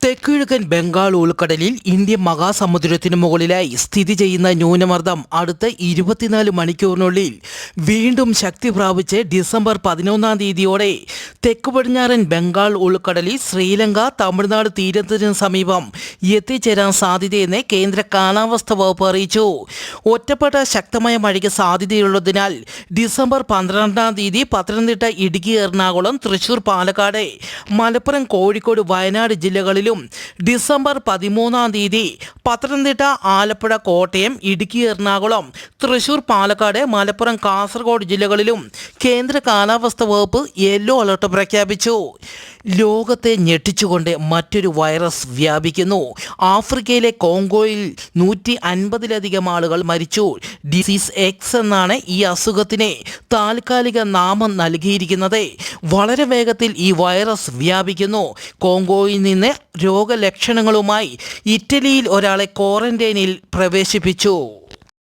തെക്കുകിഴക്കൻ ബംഗാൾ ഉൾക്കടലിൽ ഇന്ത്യൻ മഹാസമുദ്രത്തിന് മുകളിലായി സ്ഥിതി ചെയ്യുന്ന ന്യൂനമർദ്ദം അടുത്ത 24 മണിക്കൂറിനുള്ളിൽ വീണ്ടും ശക്തി പ്രാപിച്ച് ഡിസംബർ 11 തീയതിയോടെ തെക്ക് പടിഞ്ഞാറൻ ബംഗാൾ ഉൾക്കടലിൽ ശ്രീലങ്ക തമിഴ്നാട് തീരത്തിന് സമീപം എത്തിച്ചേരാൻ സാധ്യതയെന്ന് കേന്ദ്ര കാലാവസ്ഥാ വകുപ്പ് അറിയിച്ചു. ഒറ്റപ്പെട്ട ശക്തമായ മഴയ്ക്ക് സാധ്യതയുള്ളതിനാൽ ഡിസംബർ 12 തീയതി പത്തനംതിട്ട, ഇടുക്കി, എറണാകുളം, തൃശൂർ, പാലക്കാട്, മലപ്പുറം, കോഴിക്കോട്, വയനാട് ജില്ലകളിലും ഡിസംബർ 13 തീയതി പത്തനംതിട്ട, ആലപ്പുഴ, കോട്ടയം, ഇടുക്കി, എറണാകുളം, തൃശൂർ, പാലക്കാട്, മലപ്പുറം, കാസർഗോഡ് ജില്ലകളിലും കേന്ദ്ര കാലാവസ്ഥാ വകുപ്പ് യെല്ലോ അലർട്ട് പ്രഖ്യാപിച്ചു. ലോകത്തെ ഞെട്ടിച്ചുകൊണ്ട് മറ്റൊരു വൈറസ് വ്യാപിക്കുന്നു. ആഫ്രിക്കയിലെ കോങ്കോയിൽ 150-ലധികം ആളുകൾ മരിച്ചു. ഡിസീസ് എക്സ് എന്നാണ് ഈ അസുഖത്തിന് താൽക്കാലിക നാമം നൽകിയിരിക്കുന്നത്. വളരെ വേഗത്തിൽ ഈ വൈറസ് വ്യാപിക്കുന്നു. കോങ്കോയിൽ നിന്ന് രോഗലക്ഷണങ്ങളുമായി ഇറ്റലിയിൽ ഒരാളെ ക്വാറന്റൈനിൽ പ്രവേശിപ്പിച്ചു.